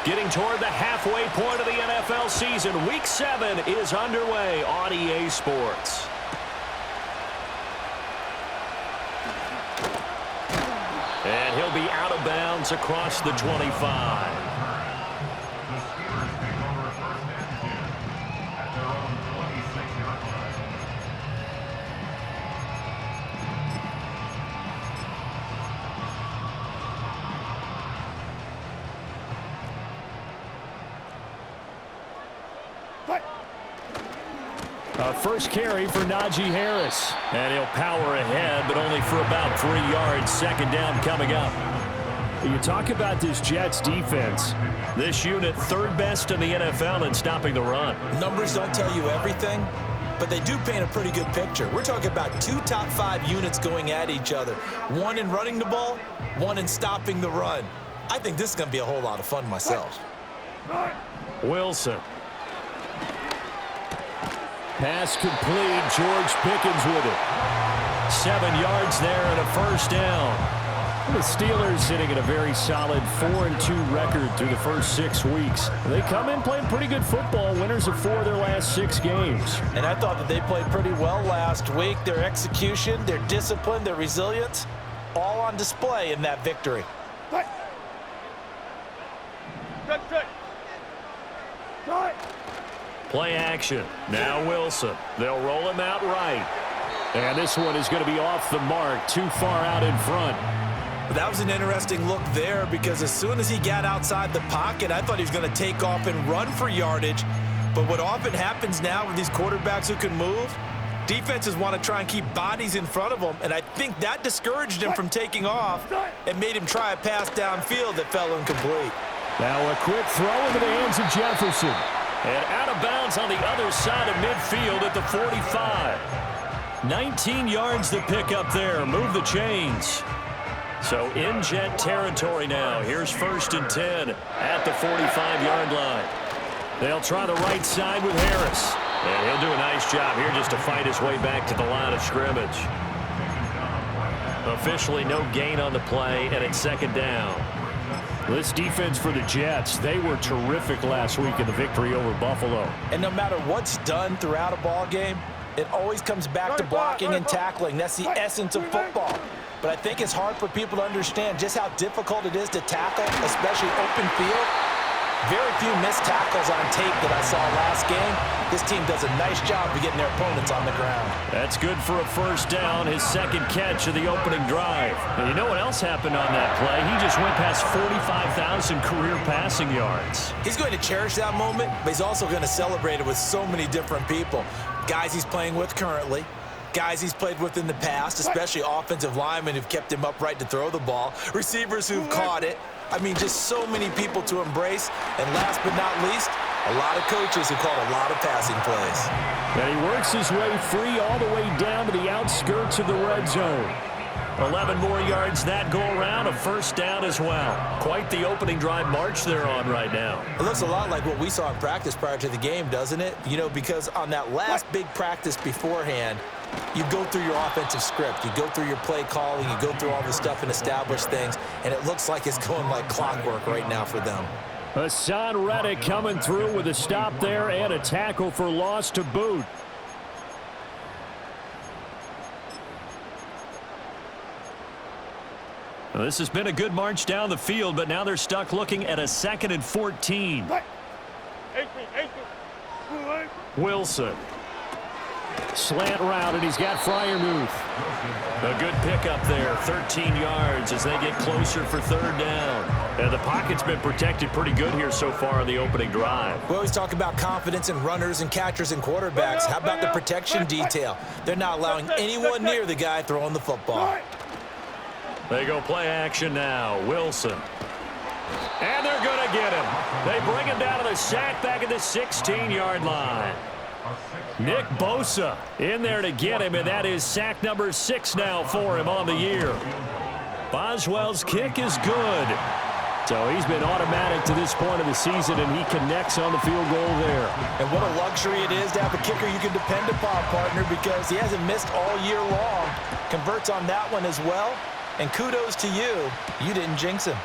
Getting toward the halfway point of the NFL season. Week 7 is underway on EA Sports. And he'll be out of bounds across the 25. First carry for Najee Harris. And he'll power ahead, but only for about 3 yards. Second down coming up. You talk about this Jets defense. This unit, third best in the NFL in stopping the run. Numbers don't tell you everything, but they do paint a pretty good picture. We're talking about 2 top 5 units going at each other. One in running the ball, one in stopping the run. I think this is going to be a whole lot of fun myself. Wilson. Pass complete. George Pickens with it. 7 yards there and a first down. The Steelers sitting at a very solid 4-2 record through the first 6 weeks. They come in playing pretty good football, winners of 4 of their last 6 games. And I thought that they played pretty well last week. Their execution, their discipline, their resilience, all on display in that victory. Play action. Now Wilson. They'll roll him out right. And this one is going to be off the mark, too far out in front. That was an interesting look there because as soon as he got outside the pocket, I thought he was going to take off and run for yardage. But what often happens now with these quarterbacks who can move, defenses want to try and keep bodies in front of them, and I think that discouraged him from taking off and made him try a pass downfield that fell incomplete. Now a quick throw into the hands of Jefferson. And out of bounds on the other side of midfield at the 45. 19 yards to pick up there. Move the chains. So in Jet territory now. Here's 1st and 10 at the 45-yard line. They'll try the right side with Harris. And he'll do a nice job here just to fight his way back to the line of scrimmage. Officially no gain on the play, and it's 2nd down. This defense for the Jets, they were terrific last week in the victory over Buffalo. And no matter what's done throughout a ball game, it always comes back to blocking and tackling. That's the essence of football. But I think it's hard for people to understand just how difficult it is to tackle, especially open field. Very few missed tackles on tape that I saw last game. This team does a nice job of getting their opponents on the ground. That's good for a first down, his 2nd catch of the opening drive. And you know what else happened on that play? He just went past 45,000 career passing yards. He's going to cherish that moment, but he's also going to celebrate it with so many different people. Guys he's playing with currently, guys he's played with in the past, especially offensive linemen who've kept him upright to throw the ball, receivers who've caught it. I mean, just so many people to embrace. And last but not least, a lot of coaches who called a lot of passing plays. And he works his way free all the way down to the outskirts of the red zone. 11 more yards that go around, a first down as well. Quite the opening drive march they're on right now. It looks a lot like what we saw in practice prior to the game, doesn't it? You know, because on that last big practice beforehand, you go through your offensive script. You go through your play calling. You go through all the stuff and establish things. And it looks like it's going like clockwork right now for them. Hassan Reddick coming through with a stop there and a tackle for loss to boot. Well, this has been a good march down the field, but now they're stuck looking at a 2nd and 14. Wilson. Slant route, and he's got Freiermuth. A good pickup there, 13 yards as they get closer for 3rd down. And the pocket's been protected pretty good here so far on the opening drive. We always talk about confidence in runners and catchers and quarterbacks. How about the protection detail? They're not allowing anyone near the guy throwing the football. They go play action now. Wilson. And they're going to get him. They bring him down to the sack back at the 16-yard line. Nick Bosa in there to get him, and that is sack number 6 now for him on the year. Boswell's kick is good. So he's been automatic to this point of the season, and he connects on the field goal there. And what a luxury it is to have a kicker you can depend upon, partner, because he hasn't missed all year long. Converts on that one as well. And kudos to you. You didn't jinx him.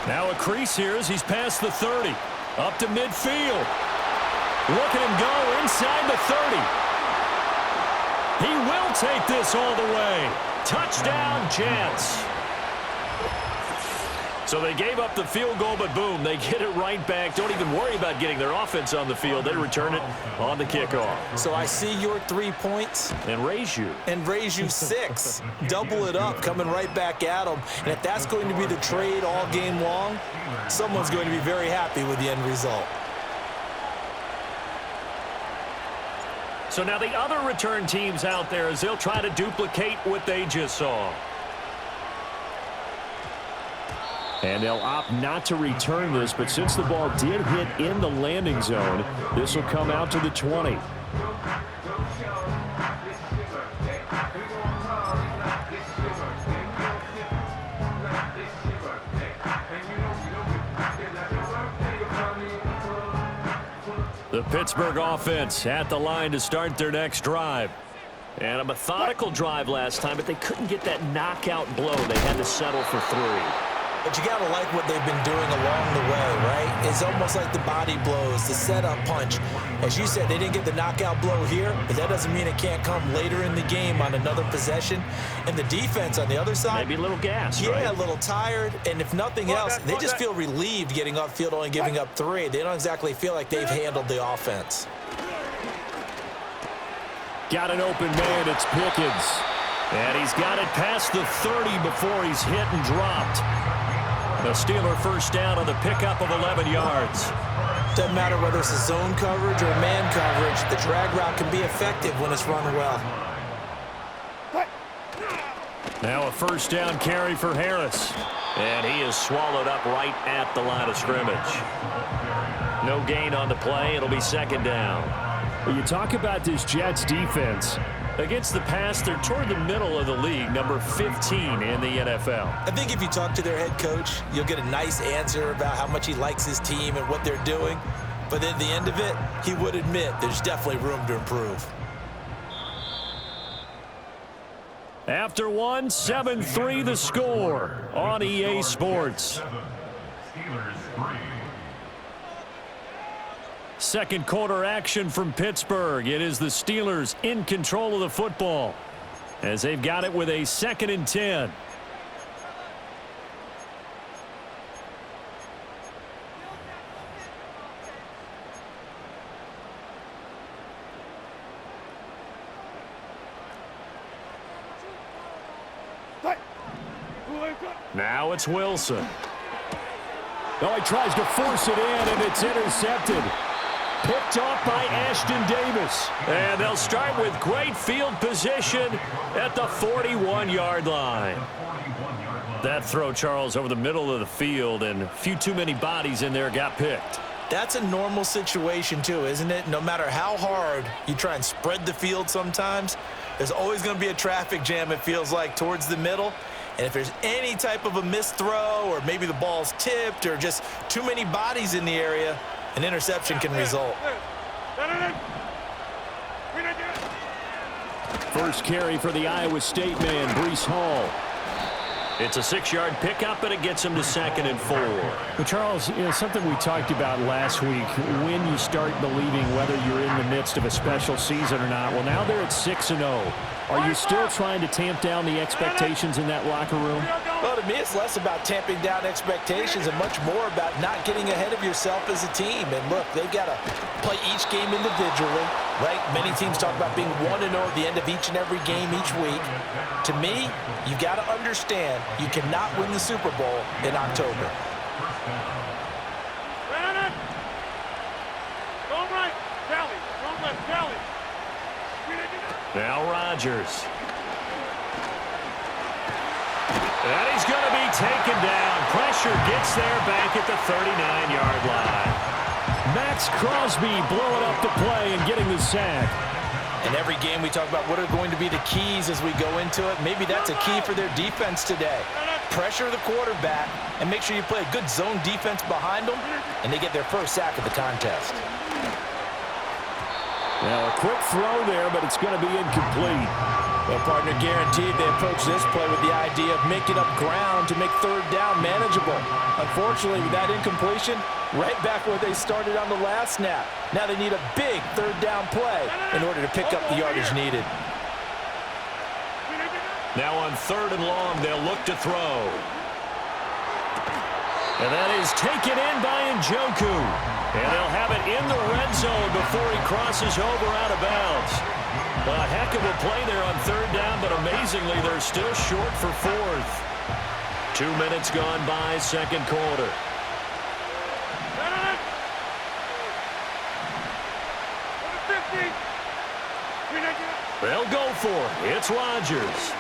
Now a crease here as he's past the 30. Up to midfield. Look at him go inside the 30. He will take this all the way. Touchdown, Jets. So they gave up the field goal, but boom, they get it right back. Don't even worry about getting their offense on the field. They return it on the kickoff. So I see your 3 points. And raise you. And raise you 6. Double it up, coming right back at them. And if that's going to be the trade all game long, someone's going to be very happy with the end result. So now the other return teams out there as they'll try to duplicate what they just saw. And they'll opt not to return this, but since the ball did hit in the landing zone, this will come out to the 20. The Pittsburgh offense at the line to start their next drive. And a methodical drive last time, but they couldn't get that knockout blow. They had to settle for 3. But you got to like what they've been doing along the way, right? It's almost like the body blows, the setup punch. As you said, they didn't get the knockout blow here, but that doesn't mean it can't come later in the game on another possession. And the defense on the other side, maybe a little gas, right? Yeah, a little tired. And if nothing else, they just feel relieved getting upfield, only giving up 3. They don't exactly feel like they've handled the offense. Got an open man, it's Pickens. And he's got it past the 30 before he's hit and dropped. The Steeler first down on the pickup of 11 yards. Doesn't matter whether it's a zone coverage or man coverage, the drag route can be effective when it's run well. Now a first down carry for Harris. And he is swallowed up right at the line of scrimmage. No gain on the play. It'll be second down. When you talk about this Jets defense, against the pass, they're toward the middle of the league, number 15 in the NFL. I think if you talk to their head coach, you'll get a nice answer about how much he likes his team and what they're doing. But at the end of it, he would admit there's definitely room to improve. After 1, 7-3 the score on EA Sports. Second quarter action from Pittsburgh. It is the Steelers in control of the football as they've got it with a 2nd and 10. Now it's Wilson. Oh, he tries to force it in, and it's intercepted. Picked off by Ashton Davis. And they'll start with great field position at the 41-yard line. That throw, Charles, over the middle of the field, and a few too many bodies in there got picked. That's a normal situation, too, isn't it? No matter how hard you try and spread the field sometimes, there's always going to be a traffic jam, it feels like, towards the middle. And if there's any type of a missed throw or maybe the ball's tipped or just too many bodies in the area, an interception can result. First carry for the Iowa State man, Breece Hall. It's a 6-yard pickup, and it gets him to 2nd and 4. Well, Charles, something we talked about last week, when you start believing whether you're in the midst of a special season or not. Well, now they're at 6-0. Are you still trying to tamp down the expectations in that locker room? Well, to me, it's less about tamping down expectations and much more about not getting ahead of yourself as a team. And look, they've got to play each game individually, right? Many teams talk about being 1-0 at the end of each and every game each week. To me, you got to understand you cannot win the Super Bowl in October. Now Rodgers. And he's going to be taken down. Pressure gets there back at the 39-yard line. Max Crosby blowing up the play and getting the sack. In every game we talk about what are going to be the keys as we go into it. Maybe that's a key for their defense today. Pressure the quarterback and make sure you play a good zone defense behind them, and they get their first sack of the contest. Now a quick throw there, but it's going to be incomplete. Well, partner, guaranteed they approach this play with the idea of making up ground to make third down manageable. Unfortunately, with that incompletion, right back where they started on the last snap. Now they need a big third down play in order to pick up the yardage needed. Now on 3rd and long, they'll look to throw. And that is taken in by Njoku. And they'll have it in the red zone before he crosses over out of bounds. A heck of a play there on 3rd down, but amazingly, they're still short for 4th. 2 minutes gone by, 2nd quarter. They'll go for it. It's Rodgers.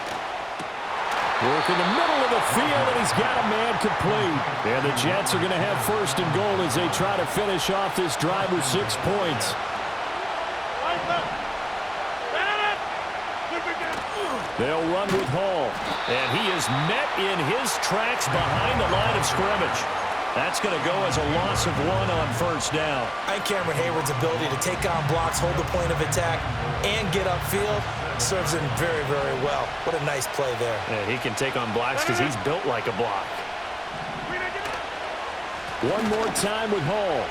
Work in the middle of the field, and he's got a man complete. And the Jets are going to have 1st and goal as they try to finish off this drive with 6 points. They'll run with Hall. And he is met in his tracks behind the line of scrimmage. That's going to go as a loss of 1 on 1st down. And Cameron Hayward's ability to take on blocks, hold the point of attack, and get upfield serves him very, very well. What a nice play there. Yeah, he can take on blocks because he's built like a block. One more time with Hall.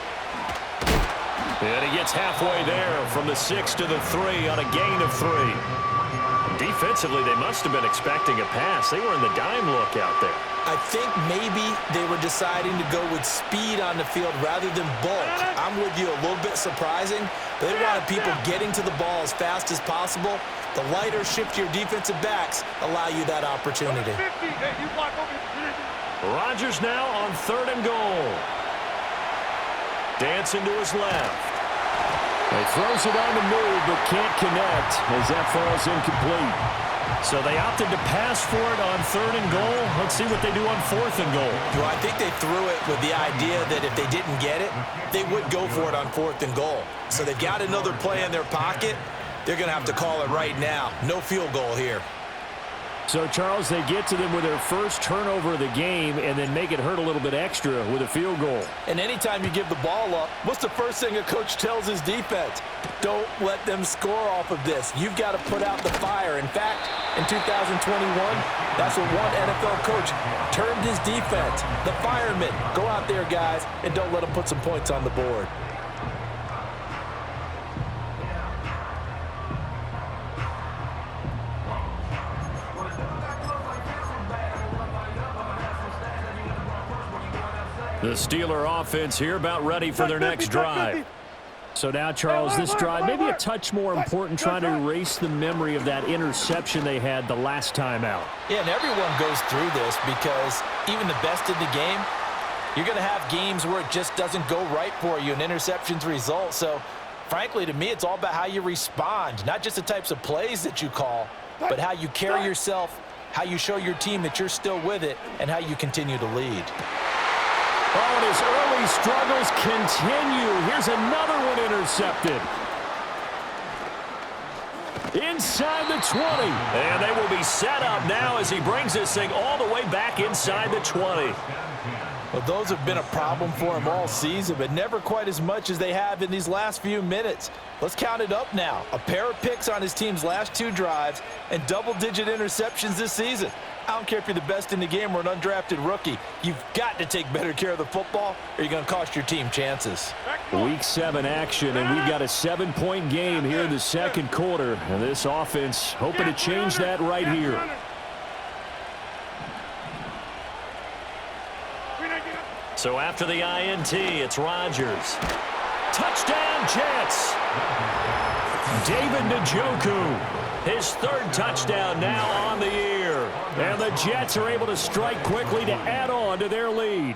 And he gets halfway there from the 6 to the 3 on a gain of 3. Defensively, they must have been expecting a pass. They were in the dime look out there. I think maybe they were deciding to go with speed on the field rather than bulk. I'm with you, a little bit surprising. They wanted people getting to the ball as fast as possible. The lighter, shiftier defensive backs allow you that opportunity. Rodgers now on 3rd and goal. Dancing to his left. He throws it on the move, but can't connect as that falls incomplete. So they opted to pass for it on 3rd and goal. Let's see what they do on 4th and goal. Well, I think they threw it with the idea that if they didn't get it, they would go for it on 4th and goal. So they've got another play in their pocket. They're going to have to call it right now. No field goal here. So, Charles, they get to them with their first turnover of the game and then make it hurt a little bit extra with a field goal. And anytime you give the ball up, what's the first thing a coach tells his defense? Don't let them score off of this. You've got to put out the fire. In fact, in 2021, that's what one NFL coach termed his defense, the firemen. Go out there, guys, and don't let them put some points on the board. The Steeler offense here about ready for their next drive. So now, Charles, this drive maybe a touch more important, trying to erase the memory of that interception they had the last time out. Yeah, and everyone goes through this because even the best in the game, you're going to have games where it just doesn't go right for you and interceptions result. So, frankly, to me, it's all about how you respond, not just the types of plays that you call, but how you carry yourself, how you show your team that you're still with it, and how you continue to lead. Oh, and his early struggles continue. Here's another one intercepted. Inside the 20. And they will be set up now as he brings this thing all the way back inside the 20. Well, those have been a problem for him all season, but never quite as much as they have in these last few minutes. Let's count it up now. A pair of picks on his team's last 2 drives and double-digit interceptions this season. I don't care if you're the best in the game or an undrafted rookie. You've got to take better care of the football or you're going to cost your team chances. Week 7 action, and we've got a 7-point game here in the 2nd quarter. And this offense hoping to change that right here. So after the INT, it's Rodgers. Touchdown, Jets. David Njoku. His 3rd touchdown now on the year. And the Jets are able to strike quickly to add on to their lead.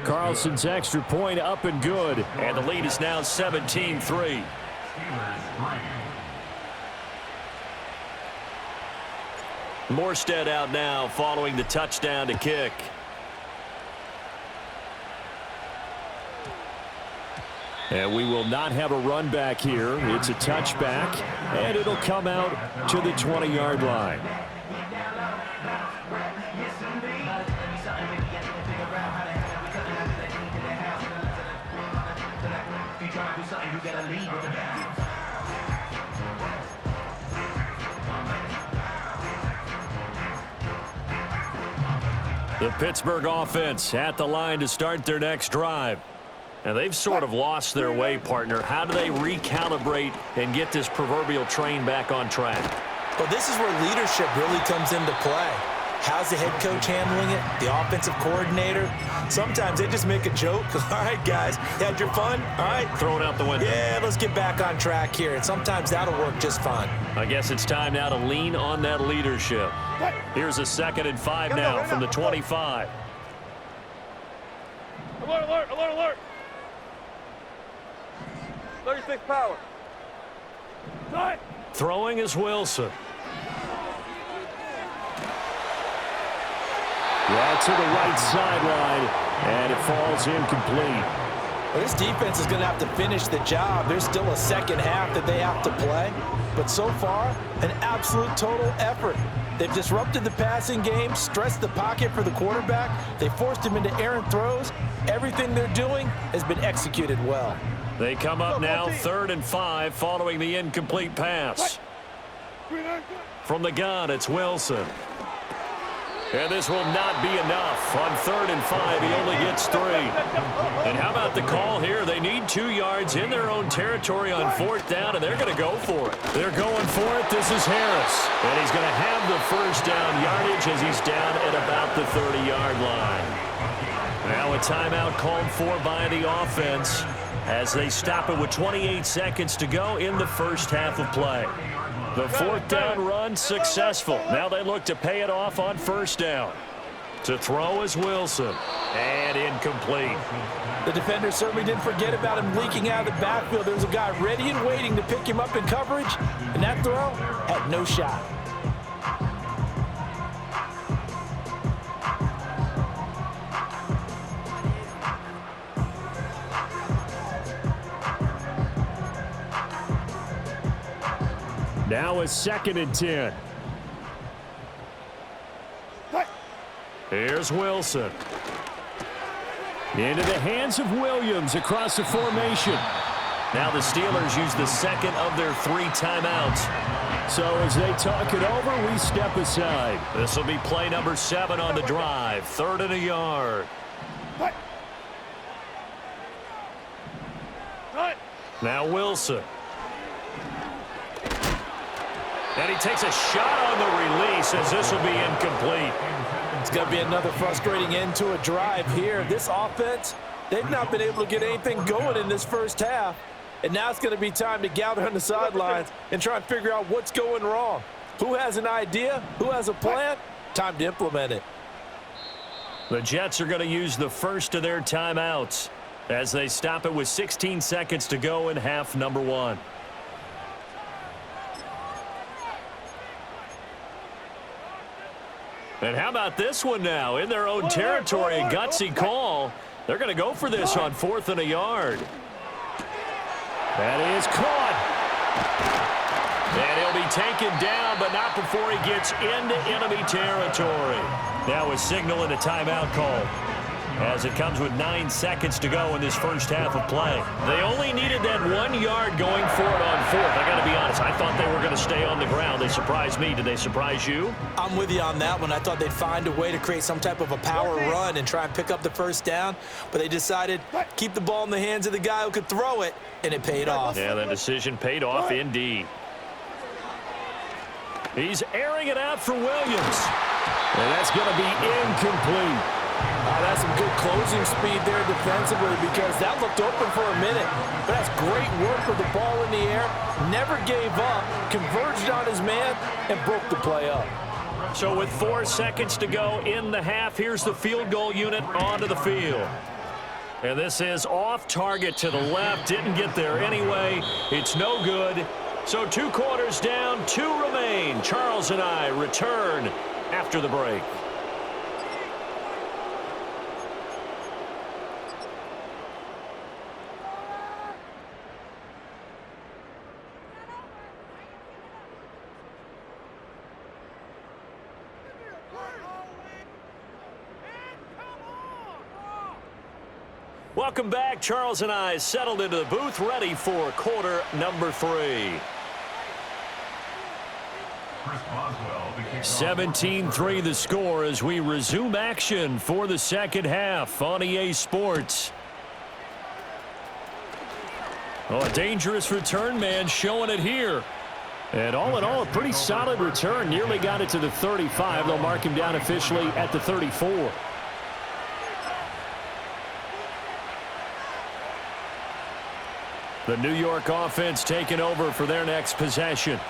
Carlson's extra point up and good. And the lead is now 17-3. Morstead out now following the touchdown to kick. And we will not have a run back here. It's a touchback, and it'll come out to the 20-yard line. The Pittsburgh offense at the line to start their next drive. And they've sort of lost their way, partner. How do they recalibrate and get this proverbial train back on track? Well, this is where leadership really comes into play. How's the head coach handling it? The offensive coordinator? Sometimes they just make a joke. All right, guys, you had your fun? All right. Throw it out the window. Yeah, let's get back on track here. And sometimes that'll work just fine. I guess it's time now to lean on that leadership. Here's a 2nd and 5 now from the 25. Alert, alert, alert, alert. 36 power. Right. Throwing is Wilson. Yeah, to the right sideline, and it falls incomplete. Well, this defense is going to have to finish the job. There's still a second half that they have to play. But so far, an absolute total effort. They've disrupted the passing game, stressed the pocket for the quarterback. They forced him into errant throws. Everything they're doing has been executed well. They come up now 3rd and 5 following the incomplete pass. From the gun, it's Wilson. And this will not be enough. On 3rd and 5, he only gets 3. And how about the call here? They need 2 yards in their own territory on 4th down, and they're going to go for it. They're going for it. This is Harris. And he's going to have the first down yardage as he's down at about the 30-yard line. Now a timeout called for by the offense as they stop it with 28 seconds to go in the first half of play. The 4th down run successful. Now they look to pay it off on 1st down. To throw is Wilson. And incomplete. The defender certainly didn't forget about him leaking out of the backfield. There was a guy ready and waiting to pick him up in coverage, and that throw had no shot. Now a 2nd and 10. Here's Wilson. Into the hands of Williams across the formation. Now the Steelers use the 2nd of their 3 timeouts. So as they talk it over, we step aside. This will be play number 7 on the drive. 3rd and a yard. Now Wilson. And he takes a shot on the release as this will be incomplete. It's going to be another frustrating end to a drive here. This offense, they've not been able to get anything going in this first half. And now it's going to be time to gather on the sidelines and try and figure out what's going wrong. Who has an idea? Who has a plan? Time to implement it. The Jets are going to use the first of their timeouts as they stop it with 16 seconds to go in half number 1. And how about this one now? In their own territory, a gutsy call. They're going to go for this on 4th and a yard. That is caught. And he'll be taken down, but not before he gets into enemy territory. Now a signal and a timeout call as it comes with 9 seconds to go in this first half of play. They only needed that 1 yard going for it on 4th. I got to be honest, I thought they were going to stay on the ground. They surprised me. Did they surprise you? I'm with you on that one. I thought they'd find a way to create some type of a power run and try and pick up the first down, but they decided keep the ball in the hands of the guy who could throw it, and it paid off. Yeah, that decision paid off indeed. He's airing it out for Williams. And that's going to be incomplete. That's some good closing speed there defensively because that looked open for a minute. But that's great work with the ball in the air. Never gave up, converged on his man, and broke the play up. So with 4 seconds to go in the half, here's the field goal unit onto the field. And this is off target to the left. Didn't get there anyway. It's no good. So 2 quarters down, 2 remain. Charles and I return after the break. Welcome back. Charles and I settled into the booth, ready for quarter number 3. 17-3 the score as we resume action for the second half on EA Sports. Oh, a dangerous return man showing it here. And all in all, a pretty solid return. Nearly got it to the 35. They'll mark him down officially at the 34. The New York offense taking over for their next possession.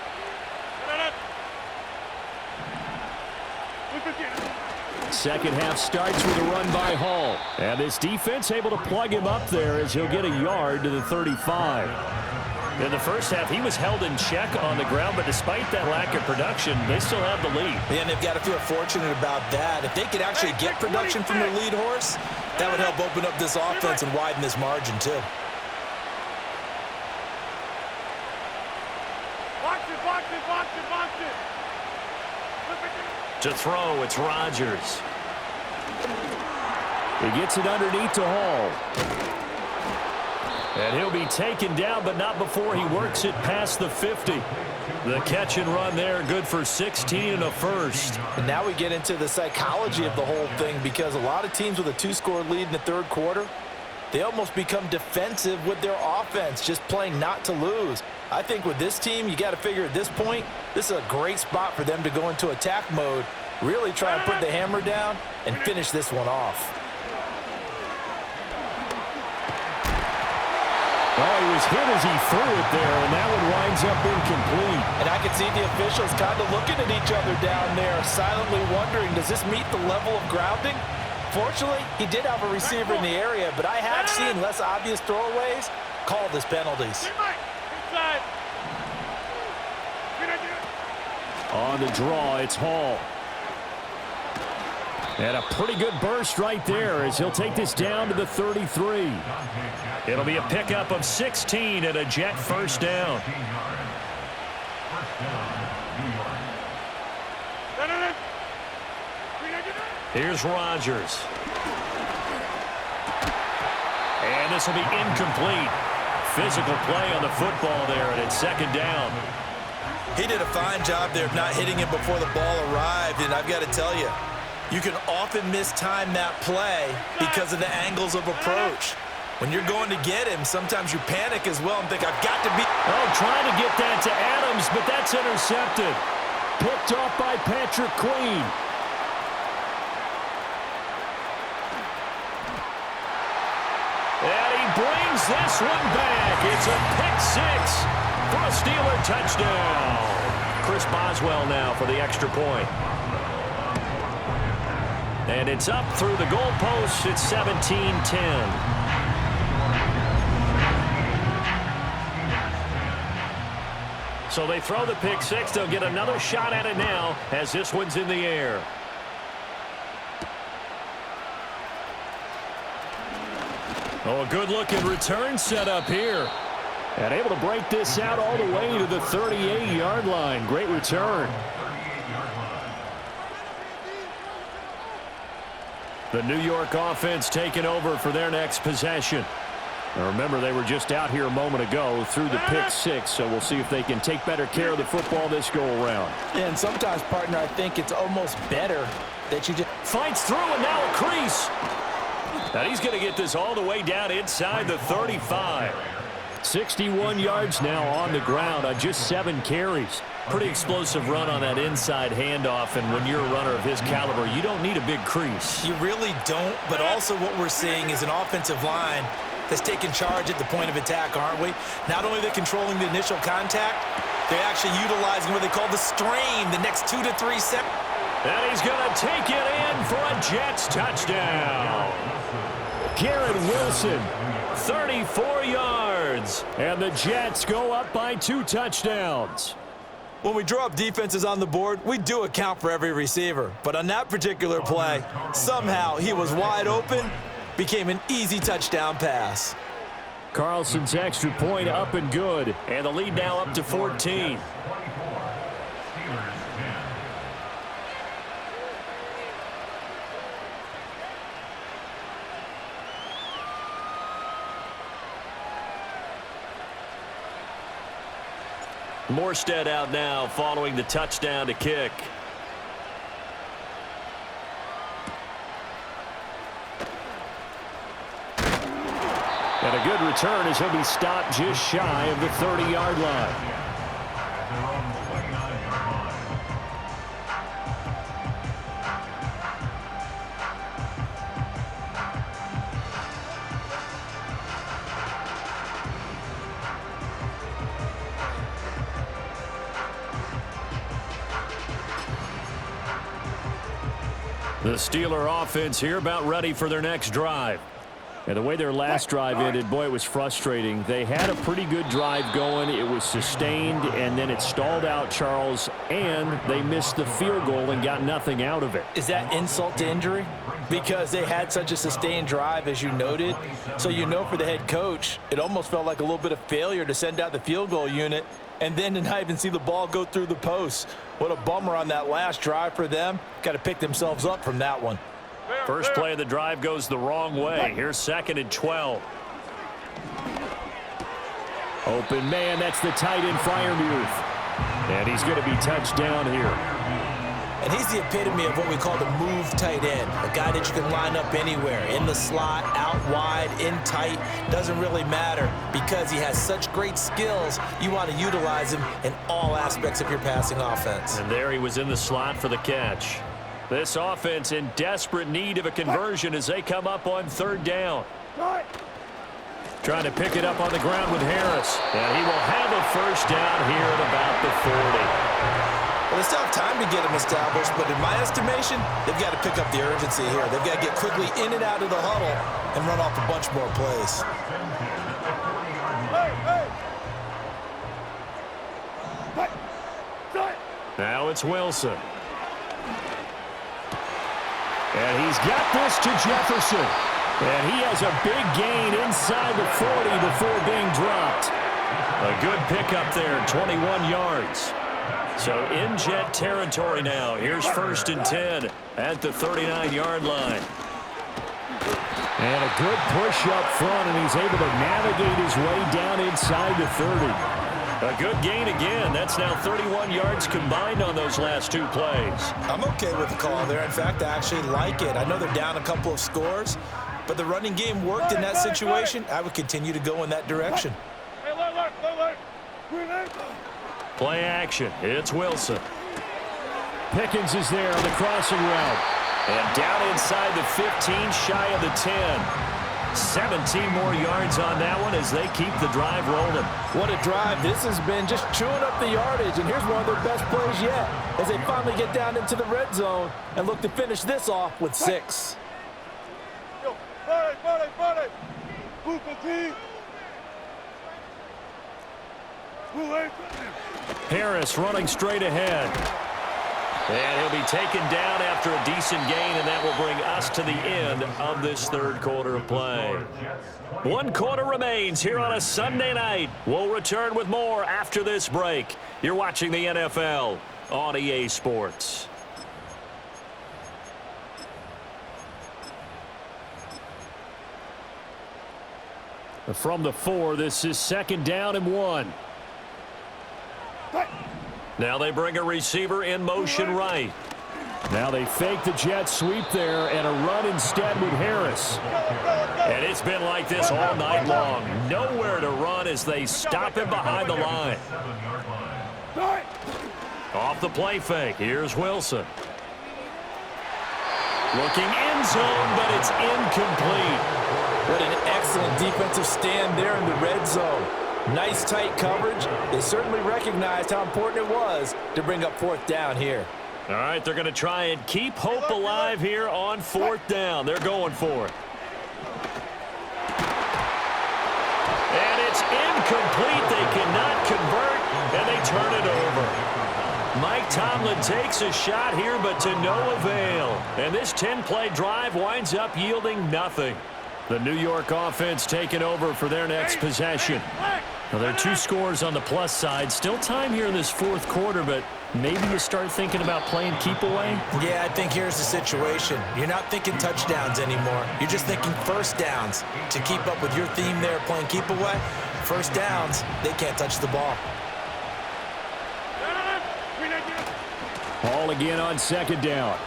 Second half starts with a run by Hall. And this defense able to plug him up there as he'll get a yard to the 35. In the first half, he was held in check on the ground, but despite that lack of production, they still have the lead. And they've got to feel fortunate about that. If they could actually get production from their lead horse, that would help open up this offense and widen this margin too. To throw, it's Rodgers. He gets it underneath to Hall. And he'll be taken down, but not before he works it past the 50. The catch and run there, good for 16 and a first. And now we get into the psychology of the whole thing, because a lot of teams with a 2-score lead in the third quarter, they almost become defensive with their offense, just playing not to lose. I think with this team, you got to figure at this point, this is a great spot for them to go into attack mode, really try and put the hammer down and finish this one off. Oh, he was hit as he threw it there, and that one winds up incomplete. And I can see the officials kind of looking at each other down there, silently wondering, does this meet the level of grounding? Fortunately, he did have a receiver in the area, but I have seen less obvious throwaways call this penalties. On the draw, it's Hall. And a pretty good burst right there as he'll take this down to the 33. It'll be a pickup of 16 and a Jet first down. Here's Rodgers. And this will be incomplete. Physical play on the football there, and it's second down. He did a fine job there of not hitting it before the ball arrived, and I've got to tell you, you can often mistime that play because of the angles of approach. When you're going to get him, sometimes you panic as well and think, I've got to be... Oh, trying to get that to Adams, but that's intercepted. Picked off by Patrick Queen. And he brings this one back. It's a pick six for a Steeler touchdown. Chris Boswell now for the extra point. And it's up through the goalpost. It's 17-10. So they throw the pick six. They'll get another shot at it now as this one's in the air. Oh, a good-looking return set up here. And able to break this out all the way to the 38-yard line. Great return. The New York offense taking over for their next possession. Now remember, they were just out here a moment ago through the pick six, so we'll see if they can take better care of the football this go-around. And sometimes, partner, I think it's almost better that you just... Fights through, and now a crease. And he's going to get this all the way down inside the 35. 61 yards now on the ground on just 7 carries. Pretty explosive run on that inside handoff, and when you're a runner of his caliber, you don't need a big crease. You really don't, but also what we're seeing is an offensive line that's taking charge at the point of attack, aren't we? Not only are they controlling the initial contact, they're actually utilizing what they call the strain the next 2 to 3 seconds. And he's going to take it in for a Jets touchdown. Garrett Wilson, 34 yards. And the Jets go up by 2 touchdowns. When we draw up defenses on the board, we do account for every receiver. But on that particular play, somehow he was wide open, became an easy touchdown pass. Carlson's extra point up and good. And the lead now up to 14. Morstead out now following the touchdown to kick. And a good return as he'll be stopped just shy of the 30-yard line. The Steeler offense here about ready for their next drive. And the way their last drive ended, boy, it was frustrating. They had a pretty good drive going. It was sustained, and then it stalled out, Charles, and they missed the field goal and got nothing out of it. Is that insult to injury? Because they had such a sustained drive, as you noted. So you know for the head coach, it almost felt like a little bit of failure to send out the field goal unit and then to not even see the ball go through the post. What a bummer on that last drive for them. Got to pick themselves up from that one. First play of the drive goes the wrong way. Here's 2nd and 12. Open man, that's the tight end, Freiermuth. And he's going to be touched down here. And he's the epitome of what we call the move tight end. A guy that you can line up anywhere. In the slot, out wide, in tight. Doesn't really matter because he has such great skills. You want to utilize him in all aspects of your passing offense. And there he was in the slot for the catch. This offense in desperate need of a conversion as they come up on 3rd down. Trying to pick it up on the ground with Harris. And he will have a first down here at about the 40. Well, they still have time to get him established, but in my estimation, they've got to pick up the urgency here. They've got to get quickly in and out of the huddle and run off a bunch more plays. Now it's Wilson. And he's got this to Jefferson. And he has a big gain inside the 40 before being dropped. A good pickup there, 21 yards. So in jet territory now. Here's 1st and 10 at the 39-yard line. And a good push up front, and he's able to navigate his way down inside the 30. A good gain again. That's now 31 yards combined on those last 2 plays. I'm okay with the call there. In fact, I actually like it. I know they're down a couple of scores, but the running game worked in that situation. I would continue to go in that direction. Play action. It's Wilson. Pickens is there on the crossing route. And down inside the 15, shy of the 10. 17 more yards on that one as they keep the drive rolling. What a drive this has been, just chewing up the yardage. And here's one of their best plays yet as they finally get down into the red zone and look to finish this off with 6. Harris running straight ahead. And he'll be taken down after a decent gain, and that will bring us to the end of this 3rd quarter of play. 1 quarter remains here on a Sunday night. We'll return with more after this break. You're watching the NFL on EA Sports. From the 4, this is 2nd down and 1. Now they bring a receiver in motion right. Now they fake the jet sweep there and a run instead with Harris. And it's been like this all night long. Nowhere to run as they stop him behind the line. Off the play fake. Here's Wilson. Looking end zone, but it's incomplete. What an excellent defensive stand there in the red zone. Nice tight coverage. They certainly recognized how important it was to bring up 4th down here. All right, they're going to try and keep hope alive here on 4th down. They're going for it. And it's incomplete. They cannot convert, and they turn it over. Mike Tomlin takes a shot here, but to no avail. And this 10-play drive winds up yielding nothing. The New York offense taking over for their next possession. Now, there are 2 scores on the plus side. Still time here in this 4th quarter, but maybe you start thinking about playing keep away? Yeah, I think here's the situation. You're not thinking touchdowns anymore. You're just thinking 1st downs. To keep up with your theme there, playing keep away, 1st downs, they can't touch the ball. Ball again on second down.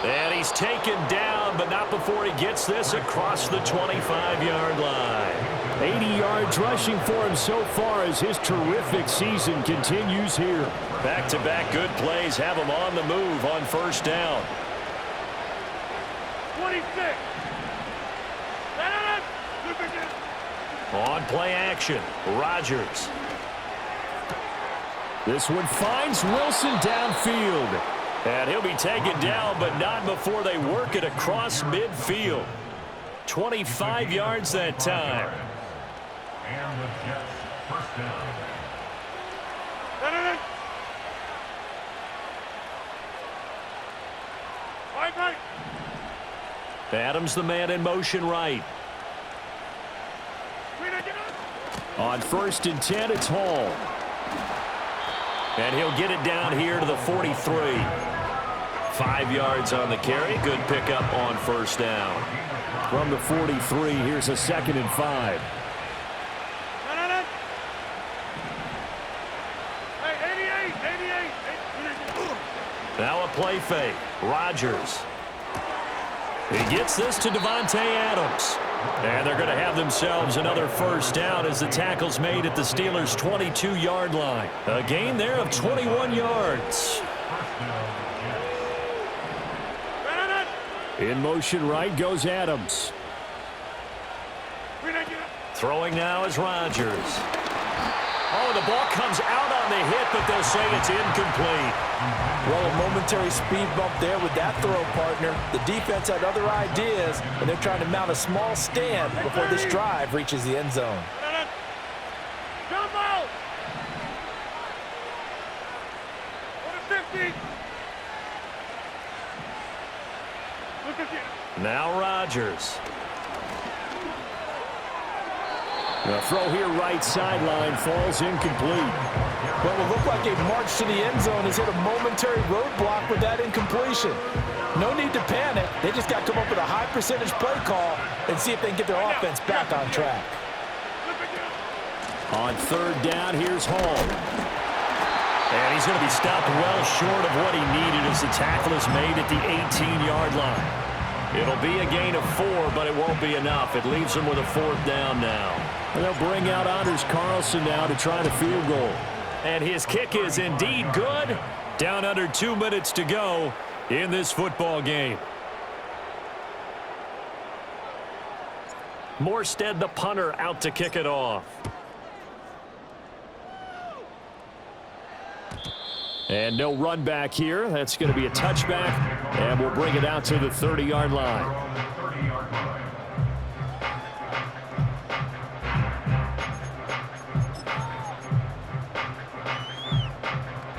And he's taken down, but not before he gets this across the 25-yard line. 80 yards rushing for him so far as his terrific season continues here. Back-to-back good plays have him on the move on first down. 26. On play action, Rodgers. This one finds Wilson downfield. And he'll be taken down, but not before they work it across midfield. 25 yards that time. And the Jets first down. Right. Adams the man in motion right. On 1st and 10, it's Hall. And he'll get it down here to the 43. 5 yards on the carry. Good pickup on first down. From the 43, here's a 2nd and 5. Now a play fake. Rodgers. He gets this to Davante Adams. And they're going to have themselves another first down as the tackle's made at the Steelers' 22-yard line. A gain there of 21 yards. In motion right goes Adams. Throwing now is Rodgers. Oh, the ball comes out on the hit, but they'll say it's incomplete. Well, a momentary speed bump there with that throw, partner. The defense had other ideas, and they're trying to mount a small stand before this drive reaches the end zone. Jump out! 50. Look at you. Now Rodgers. The throw here right sideline falls incomplete. What will look like a march to the end zone has hit a momentary roadblock with that incompletion. No need to panic. They just got to come up with a high percentage play call and see if they can get their offense back on track. On 3rd down, here's Hall. And he's going to be stopped well short of what he needed as the tackle is made at the 18-yard line. It'll be a gain of 4, but it won't be enough. It leaves them with a 4th down now. And they'll bring out Anders Carlson now to try the field goal. And his kick is indeed good. Down under 2 minutes to go in this football game. Morstead, the punter, out to kick it off. And no run back here. That's going to be a touchback. And we'll bring it out to the 30-yard line.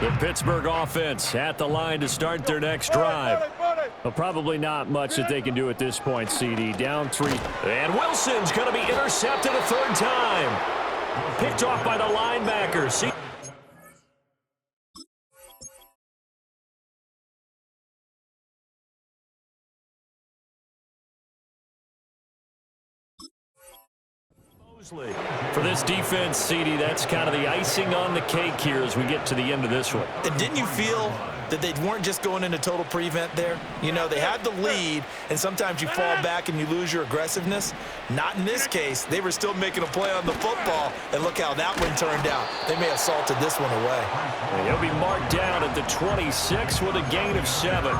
The Pittsburgh offense at the line to start their next drive. Well, probably not much that they can do at this point, CD. Down 3. And Wilson's going to be intercepted a 3rd time. Picked off by the linebacker. For this defense, CD, that's kind of the icing on the cake here as we get to the end of this one. And didn't you feel that they weren't just going into total prevent there? You know, they had the lead, and sometimes you fall back and you lose your aggressiveness. Not in this case. They were still making a play on the football, and look how that one turned out. They may have salted this one away. And he'll be marked down at the 26 with a gain of 7.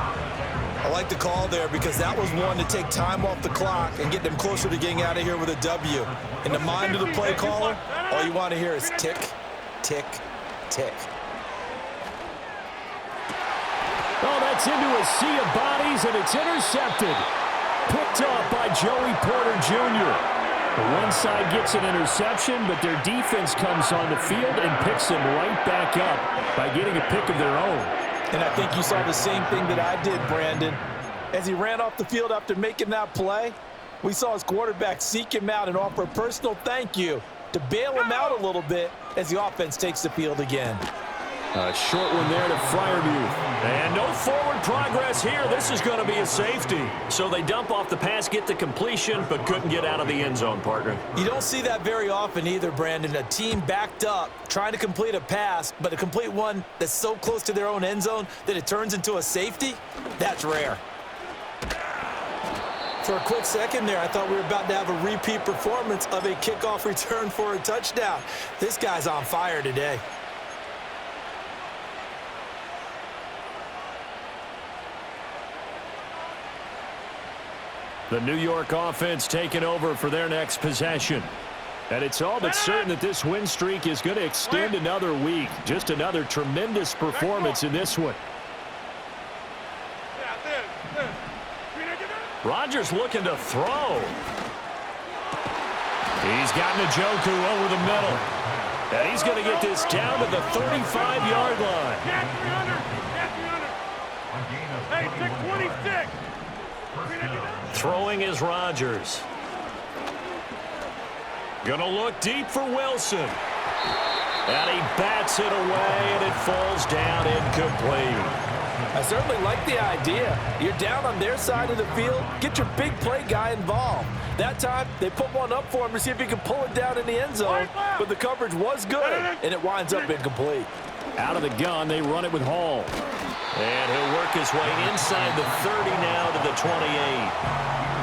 I like the call there because that was one to take time off the clock and get them closer to getting out of here with a W. In the mind of the play caller, all you want to hear is tick, tick, tick. Oh, that's into a sea of bodies, and it's intercepted. Picked off by Joey Porter Jr. One side gets an interception, but their defense comes on the field and picks them right back up by getting a pick of their own. And I think you saw the same thing that I did, Brandon. As he ran off the field after making that play, we saw his quarterback seek him out and offer a personal thank you to bail him out a little bit as the offense takes the field again. A short one there to Freiermuth. And no forward progress here. This is going to be a safety. So they dump off the pass, get the completion, but couldn't get out of the end zone, partner. You don't see that very often either, Brandon. A team backed up, trying to complete a pass, but to complete one that's so close to their own end zone that it turns into a safety, that's rare. For a quick second there, I thought we were about to have a repeat performance of a kickoff return for a touchdown. This guy's on fire today. The New York offense taking over for their next possession. And it's all but certain that this win streak is going to extend another week. Just another tremendous performance in this one. Rodgers looking to throw. He's got Njoku over the middle. And he's going to get this down to the 35-yard line. Hey, 626. Throwing is Rodgers. Gonna look deep for Wilson. And he bats it away, and it falls down incomplete. I certainly like the idea. You're down on their side of the field. Get your big play guy involved. That time, they put one up for him to see if he can pull it down in the end zone. But the coverage was good, and it winds up incomplete. Out of the gun, they run it with Hall. And he'll work his way inside the 30 now to the 28.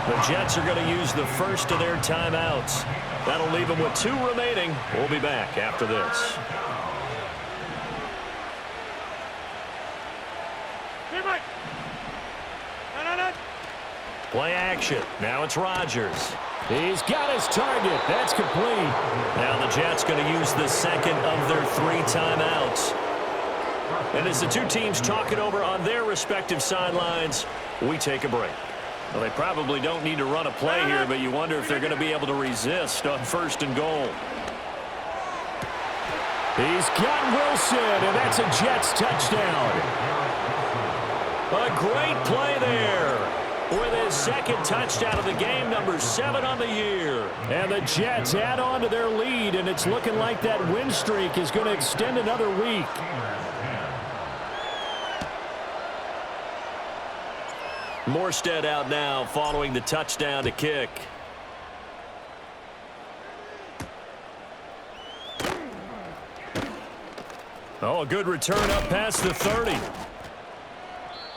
The Jets are going to use the first of their timeouts. That'll leave them with 2 remaining. We'll be back after this. Play action. Now it's Rodgers. He's got his target. That's complete. Now the Jets going to use the second of their 3 timeouts. And as the two teams talk it over on their respective sidelines, we take a break. Well, they probably don't need to run a play here, but you wonder if they're going to be able to resist on 1st and goal. He's got Wilson, and that's a Jets touchdown. A great play there. With his second touchdown of the game, number 7 on the year. And the Jets add on to their lead, and it's looking like that win streak is going to extend another week. Morstead out now following the touchdown to kick. Oh, a good return up past the 30.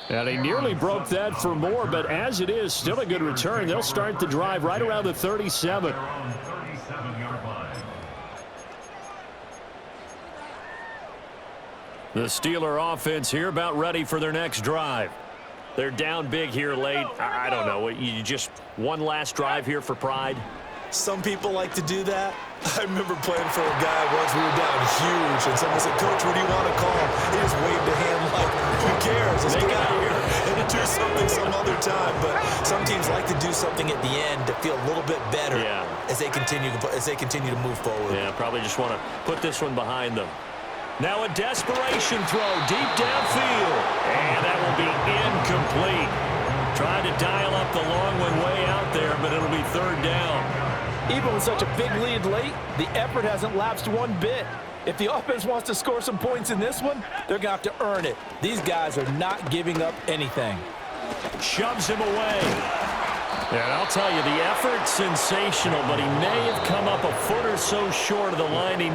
And he nearly broke that for more, but as it is, still a good return. They'll start the drive right around the 37. The Steeler offense here about ready for their next drive. They're down big here late. I don't know. You just one last drive here for pride? Some people like to do that. I remember playing for a guy once. We were down huge, and someone said, "Coach, what do you want to call?" He just waved a hand like, "Who cares? Let's get out of here and do something some other time." But some teams like to do something at the end to feel a little bit better as they continue to move forward. Yeah, probably just want to put this one behind them. Now a desperation throw deep downfield, and that will be incomplete. Trying to dial up the long one way out there, but it'll be 3rd down. Even with such a big lead late, the effort hasn't lapsed one bit. If the offense wants to score some points in this one, they're going to have to earn it. These guys are not giving up anything. Shoves him away. And I'll tell you, the effort's sensational, but he may have come up a foot or so short of the line he needed.